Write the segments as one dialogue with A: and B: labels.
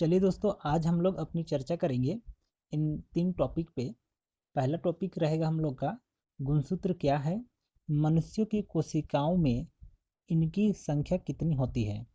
A: चलिए दोस्तों, आज हम लोग अपनी चर्चा करेंगे इन 3 टॉपिक पे। पहला टॉपिक रहेगा हम लोग का गुणसूत्र क्या है, मनुष्यों की कोशिकाओं में इनकी संख्या कितनी होती है।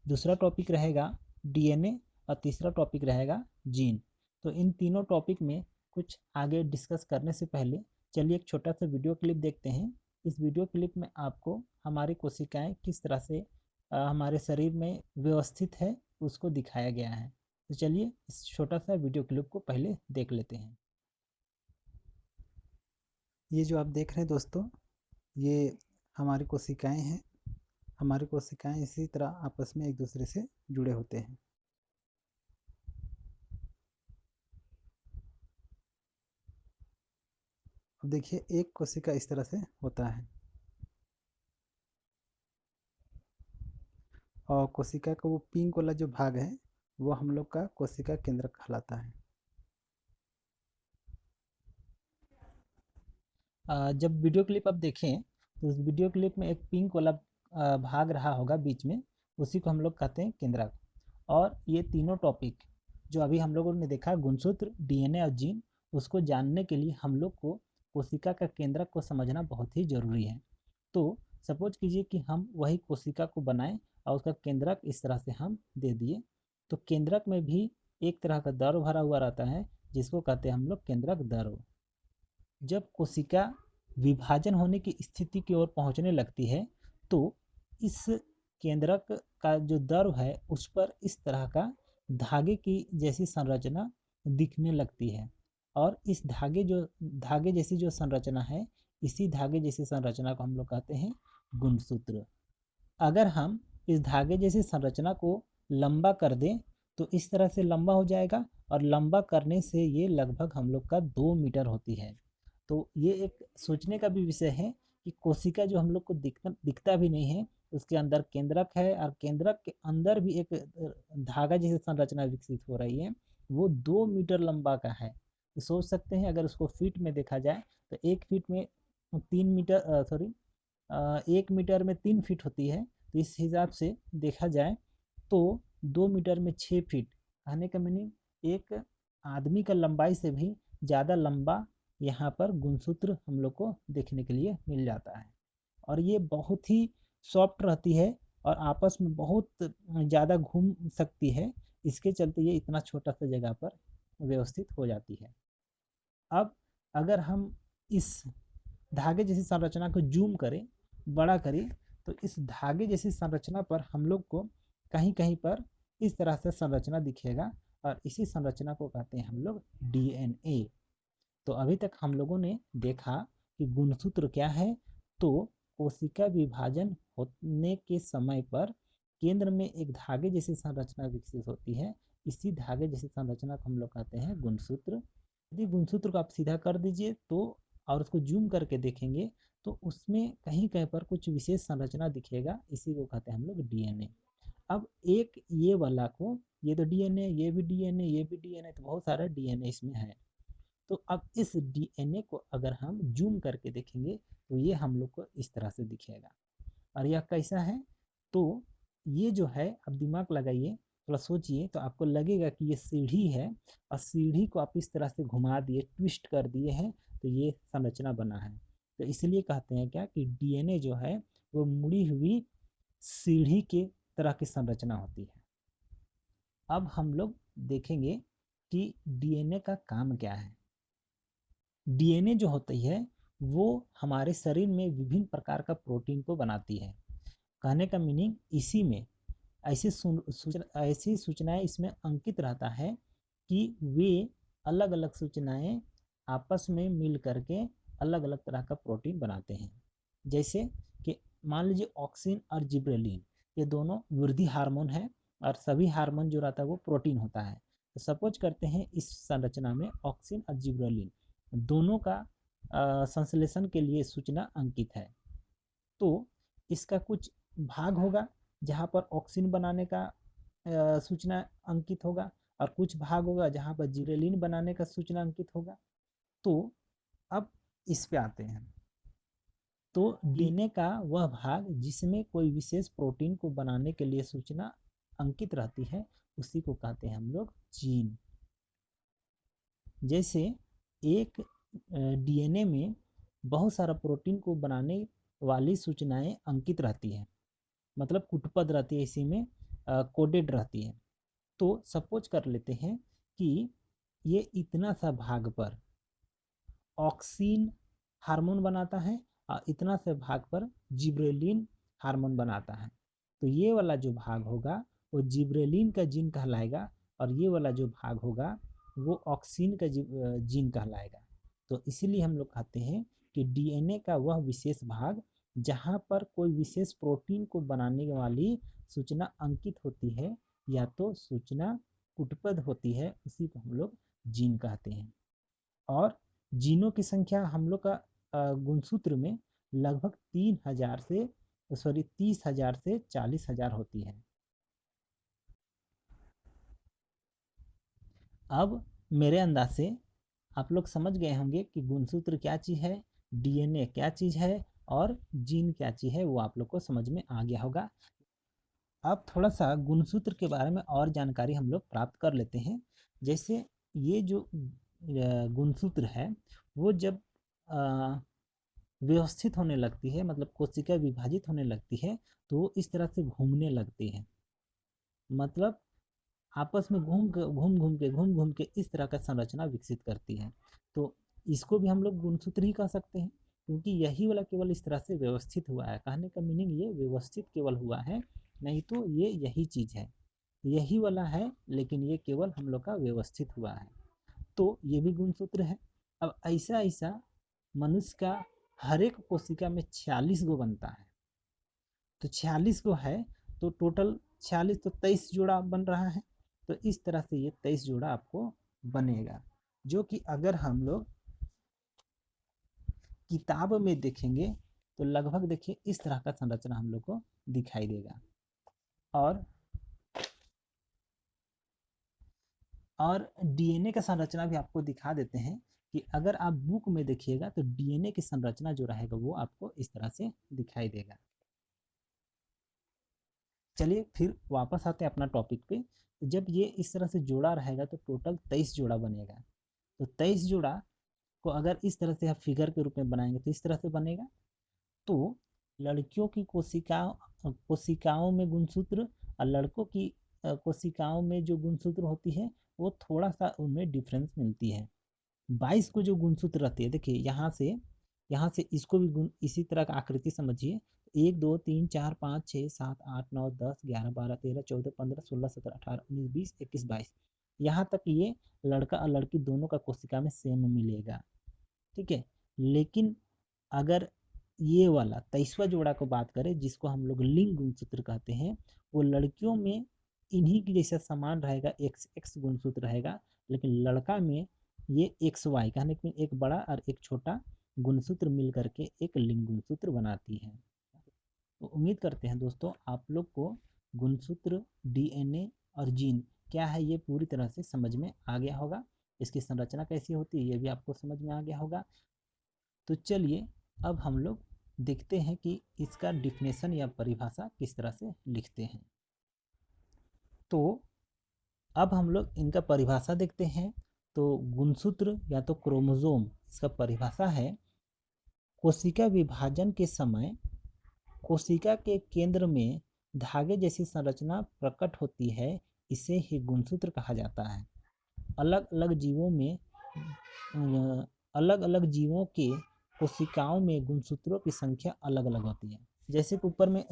A: दूसरा टॉपिक रहेगा डीएनए और तीसरा टॉपिक रहेगा जीन। तो इन तीनों टॉपिक में कुछ आगे डिस्कस करने से पहले चलिए एक छोटा सा वीडियो क्लिप देखते हैं। इस वीडियो क्लिप में आपको हमारी कोशिकाएं किस तरह से हमारे शरीर में व्यवस्थित है उसको दिखाया गया है। तो चलिए इस छोटा सा वीडियो क्लिप को पहले देख लेते हैं। ये जो आप देख रहे हैं दोस्तों, ये हमारी कोशिकाएं हैं। हमारी कोशिकाएं इसी तरह आपस में एक दूसरे से जुड़े होते हैं। अब देखिए, एक कोशिका इस तरह से होता है और कोशिका का वो पिंक वाला जो भाग है वो हम लोग का कोशिका केंद्र कहलाता है। जब वीडियो क्लिप आप देखें तो उस वीडियो क्लिप में एक पिंक वाला भाग रहा होगा बीच में, उसी को हम लोग कहते हैं केंद्रक। और ये तीनों टॉपिक जो अभी हम लोगों ने देखा, गुणसूत्र, डीएनए और जीन, उसको जानने के लिए हम लोग को कोशिका का केंद्रक को समझना बहुत ही ज़रूरी है। तो सपोज कीजिए कि हम वही कोशिका को बनाएं और उसका केंद्रक इस तरह से हम दे दिए, तो केंद्रक में भी एक तरह का द्रव भरा हुआ रहता है जिसको कहते हैं हम लोग केंद्रक द्रव। जब कोशिका विभाजन होने की स्थिति की ओर पहुंचने लगती है तो इस केंद्रक का जो द्रव है उस पर इस तरह का धागे की जैसी संरचना दिखने लगती है। और इस धागे जैसी जो संरचना है, इसी धागे जैसी संरचना को हम लोग कहते हैं गुणसूत्र। अगर हम इस धागे जैसी संरचना को लंबा कर दें तो इस तरह से लंबा हो जाएगा, और लंबा करने से ये लगभग हम लोग का 2 मीटर होती है। तो ये एक सोचने का भी विषय है कि कोशिका जो हम लोग को दिखता दिखता भी नहीं है, उसके अंदर केंद्रक है और केंद्रक के अंदर भी एक धागा जैसी संरचना विकसित हो रही है, वो 2 मीटर लंबा का है। तो सोच सकते हैं अगर उसको फीट में देखा जाए तो 1 फीट में 3 मीटर, सॉरी, 1 मीटर में 3 फीट होती है। तो इस हिसाब से देखा जाए तो 2 मीटर में 6 फीट, कहने का मीनिंग एक आदमी का लंबाई से भी ज़्यादा लंबा यहाँ पर गुणसूत्र हम लोग को देखने के लिए मिल जाता है। और ये बहुत ही सॉफ्ट रहती है और आपस में बहुत ज़्यादा घूम सकती है। इसके चलते ये इतना छोटा सा जगह पर व्यवस्थित हो जाती है। अब अगर हम इस धागे जैसी संरचना को जूम करें, बड़ा करें, तो इस धागे जैसी संरचना पर हम लोग को कहीं कहीं पर इस तरह से संरचना दिखेगा, और इसी संरचना को कहते हैं हम लोग डीएनए। तो अभी तक हम लोगों ने देखा कि गुणसूत्र क्या है। तो कोशिका विभाजन होने के समय पर केंद्र में एक धागे जैसी संरचना विकसित होती है। इसी धागे जैसी संरचना को हम लोग कहते हैं गुणसूत्र। यदि गुणसूत्र को आप सीधा कर दीजिए तो और उसको जूम करके देखेंगे तो उसमें कहीं कहीं पर कुछ विशेष संरचना दिखेगा, इसी को कहते हैं हम लोग डीएनए। अब एक ये वाला को, ये तो डीएनए, ये भी डीएनए, ये भी डीएनए, तो बहुत सारा डीएनए इसमें है। तो अब इस डीएनए को अगर हम जूम करके देखेंगे तो ये हम लोग को इस तरह से दिखेगा। और यह कैसा है, तो ये जो है, अब दिमाग लगाइए, थोड़ा सोचिए, तो आपको लगेगा कि ये सीढ़ी है और सीढ़ी को आप इस तरह से घुमा दिए, ट्विस्ट कर दिए हैं, तो ये संरचना बना है। तो इसलिए कहते हैं क्या कि डीएनए जो है वो मुड़ी हुई सीढ़ी के तरह की संरचना होती है। अब हम लोग देखेंगे कि डीएनए का काम क्या है। डीएनए जो होती है वो हमारे शरीर में विभिन्न प्रकार का प्रोटीन को बनाती है। कहने का मीनिंग इसी में ऐसी सूचनाएं इसमें अंकित रहता है कि वे अलग अलग सूचनाएं आपस में मिल करके अलग अलग तरह का प्रोटीन बनाते हैं। जैसे कि मान लीजिए ऑक्सिन और जिब्रेलिन, ये दोनों वृद्धि हार्मोन है, और सभी हार्मोन जो रहता है वो प्रोटीन होता है। तो सपोज करते हैं इस संरचना में ऑक्सिन और जिब्रेलिन दोनों का संश्लेषण के लिए सूचना अंकित है। तो इसका कुछ भाग होगा जहाँ पर ऑक्सिन बनाने का सूचना अंकित होगा, और कुछ भाग होगा जहाँ पर जिबरेलिन बनाने का सूचना अंकित होगा। तो अब इस पे आते हैं। तो डीएनए का वह भाग जिसमें कोई विशेष प्रोटीन को बनाने के लिए सूचना अंकित रहती है उसी को कहते हैं हम लोग जीन। जैसे एक डीएनए में बहुत सारा प्रोटीन को बनाने वाली सूचनाएं अंकित रहती है, मतलब कुटपद रहती है, इसी में कोडेड रहती है। तो सपोज कर लेते हैं कि ये इतना सा भाग पर ऑक्सिन हार्मोन बनाता है और इतना से भाग पर जिब्रेलिन हार्मोन बनाता है। तो ये वाला जो भाग होगा वो जिब्रेलिन का जीन कहलाएगा और ये वाला जो भाग होगा वो ऑक्सिन का जीन कहलाएगा। तो इसीलिए हम लोग कहते हैं कि डीएनए का वह विशेष भाग जहाँ पर कोई विशेष प्रोटीन को बनाने वाली सूचना अंकित होती है या तो सूचना कुटपद होती है, उसी को हम लोग जीन कहते हैं। और जीनों की संख्या हम लोग का गुणसूत्र में लगभग 30,000 से 40,000 होती है। अब मेरे अंदाज से आप लोग समझ गए होंगे कि गुणसूत्र क्या चीज़ है, डीएनए क्या चीज़ है और जीन क्या चीज़ है, वो आप लोग को समझ में आ गया होगा। अब थोड़ा सा गुणसूत्र के बारे में और जानकारी हम लोग प्राप्त कर लेते हैं। जैसे ये जो गुणसूत्र है वो जब व्यवस्थित होने लगती है, मतलब कोशिका विभाजित होने लगती है, तो इस तरह से घूमने लगती है, मतलब आपस में घूम घूम के इस तरह का संरचना विकसित करती है। तो इसको भी हम लोग गुणसूत्र ही कह सकते हैं, क्योंकि यही वाला केवल इस तरह से व्यवस्थित हुआ है। कहने का मीनिंग ये व्यवस्थित केवल हुआ है, नहीं तो ये यही चीज़ है, यही वाला है, लेकिन ये केवल हम लोग का व्यवस्थित हुआ है। तो ये भी गुणसूत्र है। अब ऐसा ऐसा मनुष्य का हर एक कोशिका में 46 गो बनता है। तो 46 गो है तो टोटल 46 तो 23 जोड़ा बन रहा है। तो इस तरह से ये 23 जोड़ा आपको बनेगा, जो कि अगर हम लोग किताब में देखेंगे तो लगभग देखिए इस तरह का संरचना हम लोग को दिखाई देगा। और डीएनए का संरचना भी आपको दिखा देते हैं कि अगर आप बुक में देखिएगा तो डीएनए की संरचना जो रहेगा वो आपको इस तरह से दिखाई देगा। चलिए फिर वापस आते हैं अपना टॉपिक पे। तो जब ये इस तरह से जोड़ा रहेगा तो टोटल 23 जोड़ा बनेगा। तो 23 जोड़ा को अगर इस तरह से आप फिगर के रूप में बनाएंगे तो इस तरह से बनेगा। तो लड़कियों की कोशिकाओं में गुणसूत्र और लड़कों की कोशिकाओं में जो गुणसूत्र होती है वो थोड़ा सा उनमें डिफरेंस मिलती है। 22 को जो गुणसूत्र रहती है, देखिए यहाँ से इसको भी गुण इसी तरह का आकृति समझिए। 1 2 3 4 5 6 7 8 9 10 11 12 13 14 15 16 17 18 19 20 21 22, यहाँ तक ये लड़का और लड़की दोनों का कोशिका में सेम मिलेगा, ठीक है। लेकिन अगर ये वाला 23वां जोड़ा को बात करें, जिसको हम लोग लिंग गुणसूत्र कहते हैं, वो लड़कियों में इन्हीं की जैसा समान रहेगा, एक्स एक्स गुणसूत्र रहेगा, लेकिन लड़का में ये एक्स वाई, कहने के एक बड़ा और एक छोटा गुणसूत्र मिल करके एक लिंग गुणसूत्र बनाती है। तो उम्मीद करते हैं दोस्तों आप लोग को गुणसूत्र, डीएनए और जीन क्या है ये पूरी तरह से समझ में आ गया होगा। इसकी संरचना कैसी होती है ये भी आपको समझ में आ गया होगा। तो चलिए अब हम लोग देखते हैं कि इसका डिफिनेशन या परिभाषा किस तरह से लिखते हैं। तो अब हम लोग इनका परिभाषा देखते हैं। तो गुणसूत्र या तो क्रोमोसोम, इसका परिभाषा है कोशिका विभाजन के समय कोशिका के केंद्र में धागे जैसी संरचना प्रकट होती है, इसे ही गुणसूत्र कहा जाता है। अलग अलग जीवों में अलग अलग जीवों के कोशिकाओं में गुणसूत्रों की संख्या अलग अलग होती है। जैसे कि ऊपर में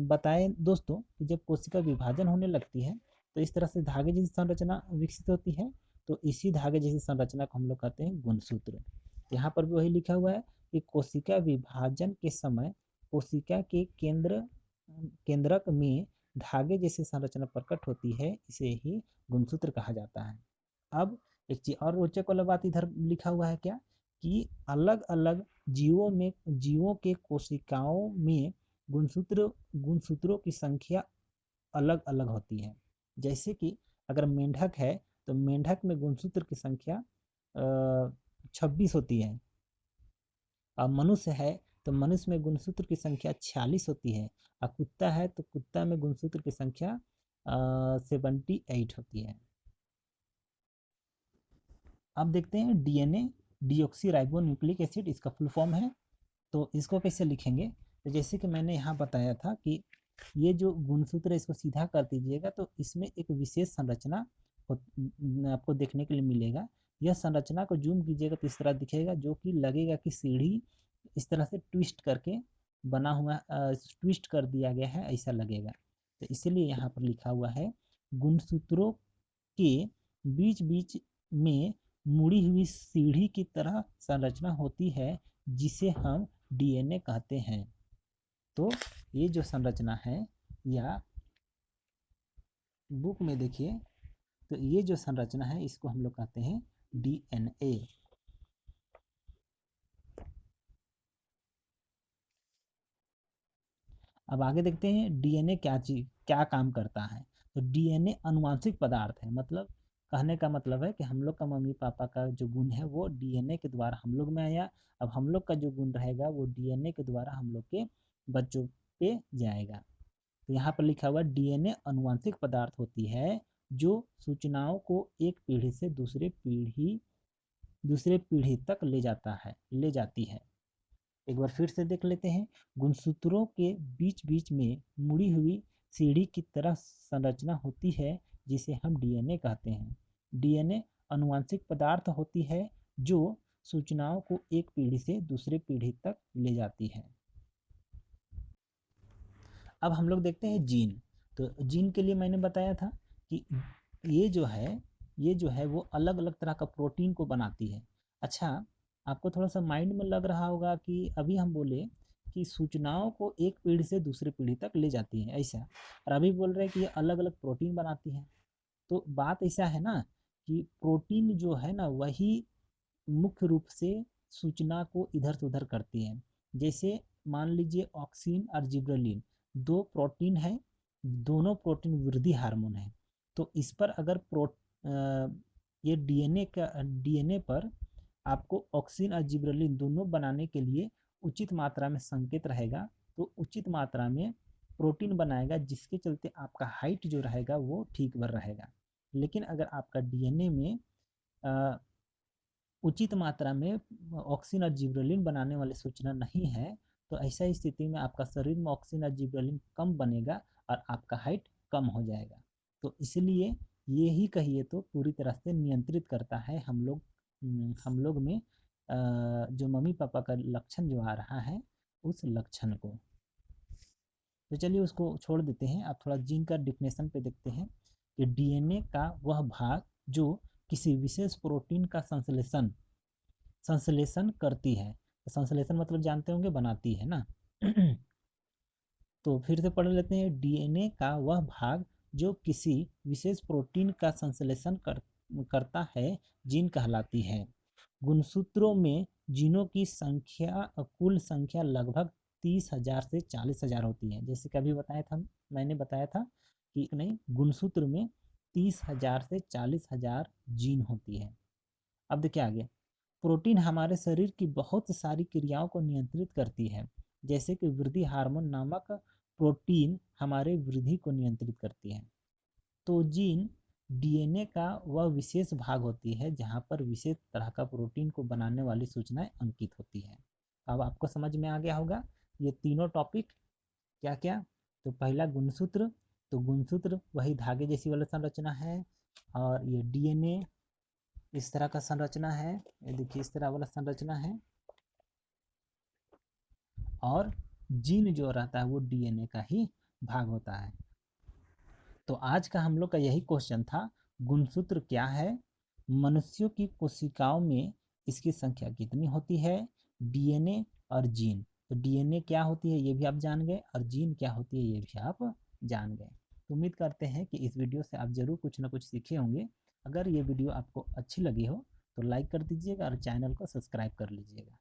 A: बताएं दोस्तों कि जब कोशिका विभाजन होने लगती है तो इस तरह से धागे जैसी संरचना विकसित होती है। तो इसी धागे जैसी संरचना को हम लोग कहते हैं गुणसूत्र। यहाँ पर भी वही लिखा हुआ है कि कोशिका विभाजन के समय कोशिका के केंद्रक में धागे जैसी संरचना प्रकट होती है, इसे ही गुणसूत्र कहा जाता है। अब एक चीज और रोचक वाला बात इधर लिखा हुआ है क्या, कि अलग अलग जीवों के कोशिकाओं में गुणसूत्रों की संख्या अलग अलग होती है। जैसे कि अगर मेंढक है तो मेंढक में गुणसूत्र की संख्या 26 होती है। और मनुष्य है तो मनुष्य में गुणसूत्र की संख्या 46 होती है। और कुत्ता है तो कुत्ता में गुणसूत्र की संख्या 78 होती है। अब देखते हैं DNA deoxy ribo nucleic acid, इसका फुल फॉर्म है। तो इसको कैसे लिखेंगे, तो जैसे कि मैंने यहाँ बताया था कि ये जो गुणसूत्र है इसको सीधा कर दीजिएगा तो इसमें एक विशेष संरचना आपको देखने के लिए मिलेगा। यह संरचना को जूम कीजिएगा तो इस तरह दिखेगा, जो कि लगेगा कि सीढ़ी इस तरह से ट्विस्ट करके बना हुआ, ट्विस्ट कर दिया गया है, ऐसा लगेगा। तो इसीलिए यहाँ पर लिखा हुआ है गुणसूत्रों के बीच बीच में मुड़ी हुई सीढ़ी की तरह संरचना होती है जिसे हम डीएनए कहते हैं। तो ये जो संरचना है, या बुक में देखिए, तो ये जो संरचना है इसको हम लोग कहते हैं डीएनए। अब आगे देखते हैं डीएनए क्या काम करता है। तो डीएनए अनुवांशिक पदार्थ है, मतलब कहने का मतलब है कि हम लोग का मम्मी पापा का जो गुण है वो डीएनए के द्वारा हम लोग में आया। अब हम लोग का जो गुण रहेगा वो डीएनए के द्वारा हम लोग के बच्चों पे जाएगा। तो यहाँ पर लिखा हुआ डीएनए अनुवांशिक पदार्थ होती है जो सूचनाओं को एक पीढ़ी से दूसरे पीढ़ी तक ले जाती है। एक बार फिर से देख लेते हैं। गुणसूत्रों के बीच बीच में मुड़ी हुई सीढ़ी की तरह संरचना होती है जिसे हम डीएनए कहते हैं। डीएनए अनुवांशिक पदार्थ होती है जो सूचनाओं को एक पीढ़ी से दूसरे पीढ़ी तक ले जाती है। अब हम लोग देखते हैं जीन। तो जीन के लिए मैंने बताया था कि ये जो है वो अलग अलग तरह का प्रोटीन को बनाती है। अच्छा, आपको थोड़ा सा माइंड में लग रहा होगा कि अभी हम बोले कि सूचनाओं को एक पीढ़ी से दूसरी पीढ़ी तक ले जाती है ऐसा, और अभी बोल रहे हैं कि ये अलग अलग प्रोटीन बनाती है। तो बात ऐसा है ना कि प्रोटीन जो है ना वही मुख्य रूप से सूचना को इधर से उधर करती है। जैसे मान लीजिए ऑक्सिन और जिब्रेलिन दो प्रोटीन है, दोनों प्रोटीन वृद्धि हार्मोन है। तो इस पर अगर ये डीएनए पर आपको ऑक्सिन और जिब्रेलिन दोनों बनाने के लिए उचित मात्रा में संकेत रहेगा, तो उचित मात्रा में प्रोटीन बनाएगा, जिसके चलते आपका हाइट जो रहेगा वो ठीक भर रहेगा। लेकिन अगर आपका डीएनए में उचित मात्रा में ऑक्सिन और जिब्रेलिन बनाने वाली सूचना नहीं है, तो ऐसा स्थिति में आपका शरीर में ऑक्सिन और जिब्रेलिन कम बनेगा और आपका हाइट कम हो जाएगा। तो इसलिए ये ही कहिए तो पूरी तरह से नियंत्रित करता है हम लोग में जो मम्मी पापा का लक्षण जो आ रहा है उस लक्षण को। तो चलिए उसको छोड़ देते हैं। आप थोड़ा जीन का डिफिनेशन पे देखते हैं कि डीएनए का वह भाग जो किसी विशेष प्रोटीन का संश्लेषण करती है। संश्लेषण मतलब जानते होंगे, बनाती है ना। तो फिर से पढ़ लेते हैं। डीएनए का वह भाग जो किसी विशेष प्रोटीन का करता है जीन कहलाती है। गुणसूत्रों में जीनों की कुल संख्या लगभग 30,000 से 40,000 होती है। जैसे कि अभी मैंने बताया था कि नहीं, गुणसूत्र में 30,000 से 40,000 जीन होती है। अब देखिए आगे, प्रोटीन हमारे शरीर की बहुत सारी क्रियाओं को नियंत्रित करती है। जैसे कि वृद्धि हार्मोन नामक प्रोटीन हमारे वृद्धि को नियंत्रित करती है। तो जीन डीएनए का वह विशेष भाग होती है जहाँ पर विशेष तरह का प्रोटीन को बनाने वाली सूचनाएं अंकित होती है। अब आपको समझ में आ गया होगा ये तीनों टॉपिक क्या क्या। तो पहला गुणसूत्र, तो गुणसूत्र वही धागे जैसी वाली संरचना है, और ये डीएनए इस तरह का संरचना है, ये देखिए इस तरह वाला संरचना है, और जीन जो रहता है वो डीएनए का ही भाग होता है। तो आज का हम लोग का यही क्वेश्चन था, गुणसूत्र क्या है, मनुष्यों की कोशिकाओं में इसकी संख्या कितनी होती है, डीएनए और जीन। तो डीएनए क्या होती है ये भी आप जान गए, और जीन क्या होती है ये भी आप जान गए। तो उम्मीद करते हैं कि इस वीडियो से आप ज़रूर कुछ ना कुछ सीखे होंगे। अगर ये वीडियो आपको अच्छी लगी हो तो लाइक कर दीजिएगा और चैनल को सब्सक्राइब कर लीजिएगा।